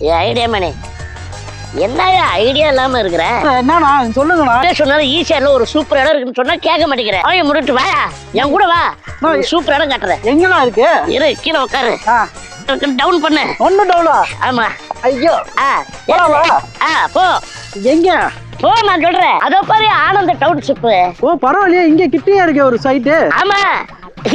Idea மணி என்ன idea இல்லாம இருக்கிற? என்னண்ணா சொல்லுங்கண்ணா. சொன்னாலும் ஈஸியா ஒரு சூப்பர் இடம் இருக்குன்னு சொன்னா கேட்க மாட்டேங்கிறேன். அவன் முன்னிட்டு வா, என் கூட வா, சூப்பர் இடம் காட்டுறேன். எங்கண்ணா இருக்கு? இரு, கீழே உட்காரு, டவுன் பண்ணு. ஒண்ணு டவுனா? ஆமா. ஐயோ, போ. எங்க போ, நான் சொல்றேன். அதோ பாரு, ஆனந்த டவுன்ஷிப். ஓ பரவாயில்லையே, இங்க கிட்டே இருக்கு ஒரு சைட்டு. ஆமா,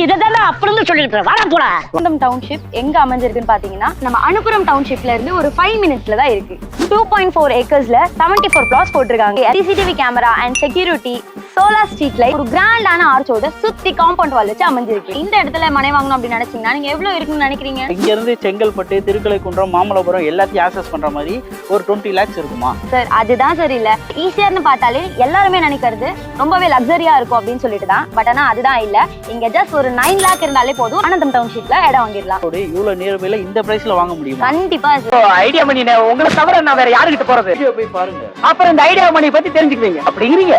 இதான் அப்படின்னு சொல்லிட்டு வாடா போலாம். ஆனந்தம் டவுன்ஷிப் எங்க அமைஞ்சிருக்குன்னு பாத்தீங்கன்னா நம்ம அனுப்புரம் டவுன்ஷிப்ல இருந்து ஒரு 5 மினிட்ஸ்ல தான் இருக்கு. 2.4 ஏக்கர்ஸ்ல 74 பிளாட்ஸ் போட்டிருக்காங்க. CCTV camera and security, solar street light, ஒரு கிராண்டான ஆர்ச்சோட சுத்தி காம்பவுண்ட் வால் வச்சு அமைஞ்சிருக்கு. இந்த இடத்துல மனை வாங்கணும் அப்படின்னு நினைச்சீங்கன்னா நீங்க எவ்வளவு இருக்குன்னு நினைக்கிறீங்க? இங்க இருந்து செங்கல்பட்டு, திருக்கலைக்குன்றம், மாமல்லபுரம் எல்லாத்தையும் ஆக்சஸ் பண்ற மாதிரி ஒரு 20 lakhs இருக்குமா? சார் அதுதான் சார் இல்ல. ஈஸியார்னு பார்த்தாலே எல்லாருமே நினைக்கிறது ரொம்பவே லக்ஸரியா இருக்கும் அப்படின்னு சொல்லிட்டு தான். பட் ஆனா அதுதான் இல்ல. இங்க ஜஸ்ட் ஒரு 9 lakh இருந்தாலே போதும், ஆனந்தம் டவுன்ஷிப்ல இடம் வாங்கிடலாம். இவ்வளவு நியர்பைல இந்த பிரைஸ்ல வாங்க முடியுமா? கண்டிப்பா சார். ஐடியா மணி உங்களை தவிர நான் வேற யாருக்கிட்ட போறது? போய் பாருங்க, அப்புறம் இந்த ஐடியா மணி பத்தி தெரிஞ்சுக்குவீங்க. அப்படிங்கிறீங்க.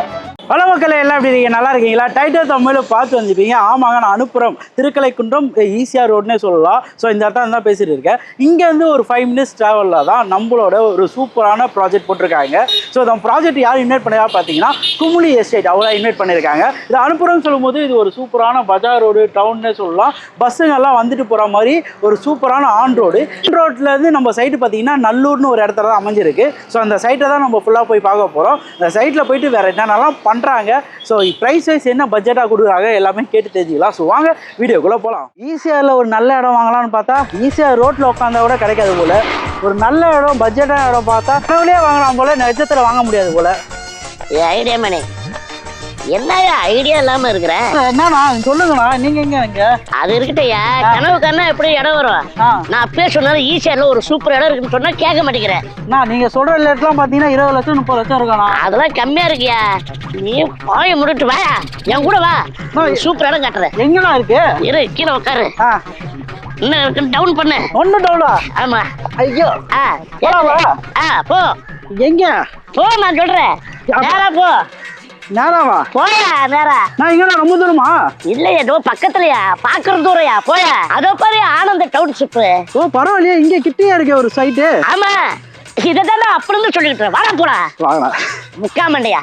பல மக்கள் எல்லாம் எப்படி இருக்கீங்க? நல்லா இருக்கீங்களா? டைட்டில் தமிழ் பார்த்து வந்துருப்பீங்க. ஆமாங்க, நான் அனுப்புகிறோம் திருக்கலைக்குன்றம் ஈஸியாக ரோட்னே சொல்லலாம். ஸோ இந்த இடத்துல தான் பேசிட்டு இருக்கேன். இங்கேருந்து ஒரு 5 minutes ட்ராவலில் தான் நம்மளோட ஒரு சூப்பரான ப்ராஜெக்ட் போட்டிருக்காங்க. ஸோ இந்த ப்ராஜெக்ட் யார் இன்வைட் பண்ணா பார்த்தீங்கன்னா குமுளி எஸ்டேட் அவங்கள இன்வைட் பண்ணியிருக்காங்க. இது அனுப்புகிறோம்னு சொல்லும்போது இது ஒரு சூப்பரான பஜார் ரோடு, டவுன்னே சொல்லலாம். பஸ்ஸுங்கெல்லாம் வந்துட்டு போகிற மாதிரி ஒரு சூப்பரான ஆன் ரோடு. ரோட்லேருந்து நம்ம சைட்டு பார்த்தீங்கன்னா நல்லூர்னு ஒரு இடத்துல தான் அமைஞ்சிருக்கு. ஸோ அந்த சைட்டை தான் நம்ம ஃபுல்லாக போய் பார்க்க போகிறோம். இந்த சைட்டில் போயிட்டு வேறு என்னென்னலாம் பண்ணுறாங்க, ஸோ ப்ரைஸ் வைஸ் என்ன பட்ஜெட்டாக கொடுக்குறாங்க எல்லாமே கேட்டு தெரிஞ்சுக்கலாம். ஸோ வாங்க வீடியோக்குள்ளே போகலாம். ஈஸியாரில் ஒரு நல்ல இடம் வாங்கலாம்னு பார்த்தா ஈஸியாக ரோட்டில் உட்காந்தா கூட கிடைக்காது போல். ஒரு நல்ல இடம் பட்ஜெட்டான இடம் பார்த்தா கனவுலேயே வாங்கலாம் போல், நட்சத்திரம் வாங்க முடியாது போல். ஐடியா மணி என்ன ஐடியா இல்லாம இருக்கிற? என்னண்ணா சொல்லுங்கண்ணா, நீங்க எங்க? இங்க அது இருக்கட்டையா, கனவு கண்ணா எப்படி இடம் வரும்? நான் அப்பயே சொன்னாலும் ஈஸியா ஒரு சூப்பர் இடம் இருக்குன்னு சொன்னா கேட்க மாட்டேங்கிறேன். நீங்க சொல்ற ரேட்லாம் பாத்தீங்கன்னா 20 லட்சம் 30 லட்சம் இருக்கா? அதெல்லாம் கம்மியா இருக்கியா? நீ பாய முன்னிட்டு வா, என் கூட வா, சூப்பர் இடம் காட்டுறேன். எங்கண்ணா இருக்கு? இரு, கீழே உட்காரு, இன்னும் டவுன் பண்ணு. ஒண்ணு டவுனா? ஆமா. ஐயோ, போ. எங்க போ, நான் சொல்றேன். நேரா போ. நேராவா? போயா நேரா. நான் எங்கண்ணா, ரொம்ப தூரமா? இல்லையா, ஏதோ பக்கத்துலயா, பாக்குற தூரையா. போயா, அதோ பாரு ஆனந்த டவுன்ஷிப். ஓ பரவாயில்லையே, இங்க கிட்டே இருக்கு ஒரு சைட்டு. ஆமா, இதான் அப்படின்னு சொல்லிட்டு வாடா போடா. வாங்கலாம் முக்காமண்டையா.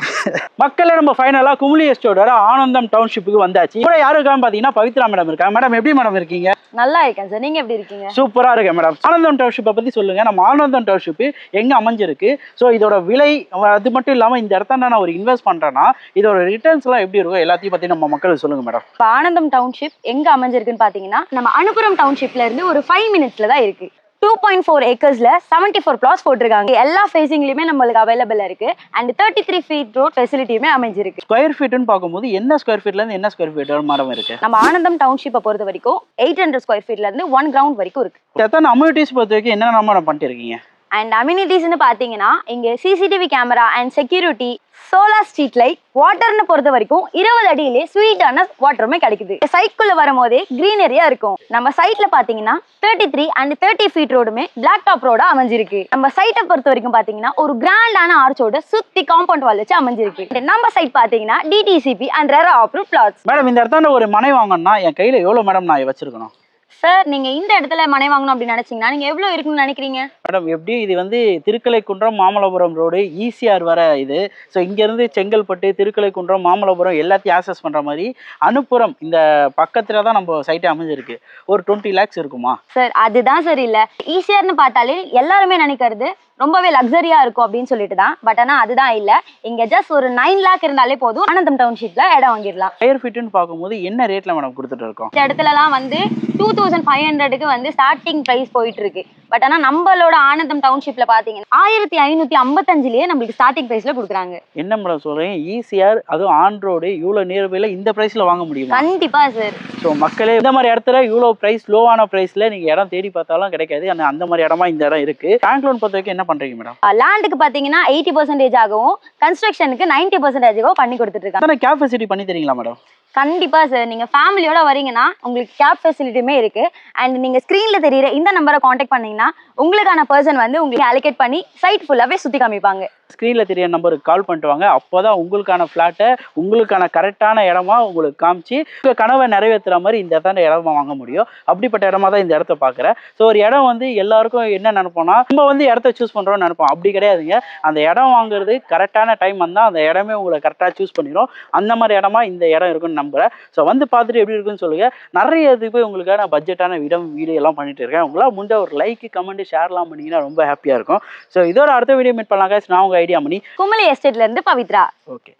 மக்களே, நம்ம ஃபைனலா குமுளி எஸ்டேட்டோட ஆனந்தம் டவுன்ஷிப்புக்கு வந்தாச்சு. கூட யாரு இருக்கான்னு பாத்தீங்கன்னா பவித்ரா மேடம் இருக்காங்க. மேடம் எப்படி மேடம் இருக்கீங்க? நல்லா இருக்கேன் சார், நீங்க எப்படி இருக்கீங்க? சூப்பரா இருக்கேன் மேடம். ஆனந்தம் டவுன்ஷிப்பை பத்தி சொல்லுங்க. நம்ம ஆனந்தம் டவுன்ஷிப் எங்க அமைஞ்சிருக்கு, ஸோ இதோட விலை, அது மட்டும் இல்லாம இந்த இடத்த நான் ஒரு இன்வெஸ்ட் பண்றேன்னா இதோட ரிட்டர்ன்ஸ் எல்லாம் எப்படி இருக்கும் எல்லாத்தையும் பத்தி நம்ம மக்களுக்கு சொல்லுங்க மேடம். இப்போ ஆனந்தம் டவுன்ஷிப் எங்க அமைஞ்சிருக்குன்னு பாத்தீங்கன்னா நம்ம அனுப்புரம் டவுன்ஷிப்ல இருந்து ஒரு 5 மினிட்ஸ்ல தான் இருக்கு. 2.4 ஏக்கர்ஸ்ல 74 பிளாட்ஸ் போட்டிருக்காங்க. எல்லா ஃபேசிங்லயுமே நம்மளுக்கு அவைலபிள் இருக்கு. அண்ட் 33 feet ரோட் ஃபெசிலிட்டியுமே அமைஞ்சிருக்கு. ஸ்கொயர் ஃபீட்னு பார்க்கும்போது என்ன ஸ்கொயர் ஃபீட்ல இருந்து என்ன ஸ்கொயர் ஃபீட் மரம் இருக்கு? நம்ம ஆனந்தம் டவுன்ஷிப்பை பொறுத்த வரைக்கும் 800 ஸ்கொயர் ஃபீட்ல இருந்து 1 கிரவுண்ட் வரைக்கும் இருக்கு. எத்தனை அம்யூனிட்டிஸ் பொறுத்த வரைக்கும் என்னென்ன மேடம் பண்ணிட்டு இருக்கீங்க? அண்ட் அம்யூனிட்டிஸ்னு பாத்தீங்கன்னா இங்க CCTV camera and security, solar street light, வாட்டர்னு பொறுத்த வரைக்கும் 20 அடியிலே ஸ்வீட்டான வாட்டருமே கிடைக்குது. சைட்குள்ள வரும்போதே கிரீனரியா இருக்கும். நம்ம சைட்ல பாத்தீங்கன்னா 33 and 30 feet ரோடுமே பிளாக் டாப் ரோடா அமைஞ்சிருக்கு. நம்ம சைட்டை பொறுத்த வரைக்கும் பாத்தீங்கன்னா ஒரு கிராண்டான ஆர்ச்சோட சுத்தி காம்பவுண்ட் வால் வச்சு அமைஞ்சிருக்கு. நம்ம சைட் பாத்தீங்கன்னா DTCP and RERA approved plots. Madam, இந்த இடத்துல ஒரு மனை வாங்கணும்னா என் கையில எவ்வளவு மேடம் நான் வச்சிருக்கணும்? சார் நீங்க இந்த இடத்துல மனை வாங்கணும் அப்படின்னு நினைச்சீங்கன்னா நீங்க எவ்வளவு இருக்குன்னு நினைக்கிறீங்க? மேடம், எப்படி இது வந்து திருக்கலைக்குன்றம், மாமல்லபுரம் ரோடு, ஈசிஆர் வர இது. ஸோ இங்கேருந்து செங்கல்பட்டு, திருக்கலைக்குன்றம், மாமல்லபுரம் எல்லாத்தையும் ஆக்சஸ் பண்ணுற மாதிரி அனுப்புறம் இந்த பக்கத்தில் தான் நம்ம சைட்டே அமைஞ்சிருக்கு. ஒரு 20 lakhs இருக்குமா? சார் அதுதான் சார் இல்லை. ஈஸியர்னு பார்த்தாலே எல்லாருமே நினைக்கிறது ரொம்பவே லக்ஸரியா இருக்கும் அப்படின்னு சொல்லிட்டு தான். பட் ஆனா அதுதான் இல்ல. இங்க ஜஸ்ட் ஒரு 9 lakh இருந்தாலே போதும், ஆனந்தம் டவுன்ஷிப்ல இடம் வாங்கிடலாம். ஸ்கொயர் ஃபீட்னு பார்க்கும்போது என்ன ரேட்ல மேடம் கொடுத்துட்டு இருக்கோம்? இந்த இடத்துலலாம் வந்து 2500க்கு வந்து ஸ்டார்டிங் பிரைஸ் போயிட்டு இருக்கு. பட் ஆனா நம்மளோட ஆனந்தம் டவுன்ஷிப்ல பாத்தீங்கன்னா 1555லயே நம்மளுக்கு ஸ்டார்டிங் பிரைஸ்ல கொடுக்குறாங்க. என்ன மேடம் சொல்றீங்க? ஈஸியார் அதுவும் ஆன் ரோடு இவ்வளவு நியர்பைல இந்த பிரைஸ்ல வாங்க முடியுமா? கண்டிப்பா சார். ஸோ மக்களே, இந்த மாதிரி இடத்துல இவ்வளவு பிரைஸ் லோவான பிரைஸ்ல நீங்க இடம் தேடி பார்த்தாலும் கிடைக்காது. அந்த மாதிரி இடமா இந்த இடம் இருக்கு. பேங்க் லோன் பொறுத்த வரைக்கும் என்ன பண்றீங்க மேடம்? லேண்டுக்கு பாத்தீங்கன்னா 80% ஆகவும் கன்ஸ்ட்ரக்ஷனுக்கு 90% பண்ணி கொடுத்துட்டு இருக்காங்க. கேப் ஃபெசிலிட்டி பண்ணி தரீங்களா மேடம்? கண்டிப்பா சார், நீங்க ஃபேமிலியோட வரீங்கன்னா உங்களுக்கு கேப் ஃபெசிலிட்டியுமே இருக்கு. அண்ட் நீங்க ஸ்கிரீன்ல தெரியுற இந்த நம்பரை காண்டாக்ட் பண்ணீங்கன்னா உங்களுக்கான பர்சன் வந்து உங்களுக்கு அலோகேட் பண்ணி சைட் ஃபுல்லாவே சுத்தி காமிப்பாங்க. ஸ்க்ரீனில் தெரிய நம்பருக்கு கால் பண்ணிட்டு வாங்க. அப்போ தான் உங்களுக்கான ஃப்ளாட்டை உங்களுக்கான கரெக்டான இடமா உங்களுக்கு காமிச்சு உங்கள் கனவை நிறைவேற்றுற மாதிரி இந்த இடத்த இடமா வாங்க முடியும். அப்படிப்பட்ட இடமா தான் இந்த இடத்த பார்க்குறேன். ஸோ ஒரு இடம் வந்து எல்லாருக்கும் என்ன நினைப்போம்னா, நம்ம வந்து இடத்த சூஸ் பண்ணுறோம்னு நினைப்போம். அப்படி கிடையாதுங்க. அந்த இடம் வாங்குறது கரெக்டான டைம் வந்தால் அந்த இடமே உங்களை கரெக்டாக சூஸ் பண்ணிடும். அந்த மாதிரி இடமா இந்த இடம் இருக்குன்னு நம்புகிறேன். ஸோ வந்து பார்த்துட்டு எப்படி இருக்குன்னு சொல்லுங்கள். நிறைய இதுக்கு போய் உங்களுக்கான பட்ஜெட்டான வீடியோ எல்லாம் பண்ணிட்டு இருக்கேன். உங்களால் முடிஞ்ச ஒரு லைக், கமெண்ட், ஷேர்லாம் பண்ணிங்கன்னா ரொம்ப ஹாப்பியாக இருக்கும். ஸோ இதோட அடுத்த வீடியோ மீட் பண்ணலாம் guys. நான் உங்கள் ஐடியா மணி, குமுளி எஸ்டேட்ல இருந்து பவித்ரா. ஓகே.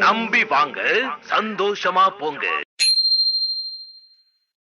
நம்பி வாங்க, சந்தோஷமா போங்க.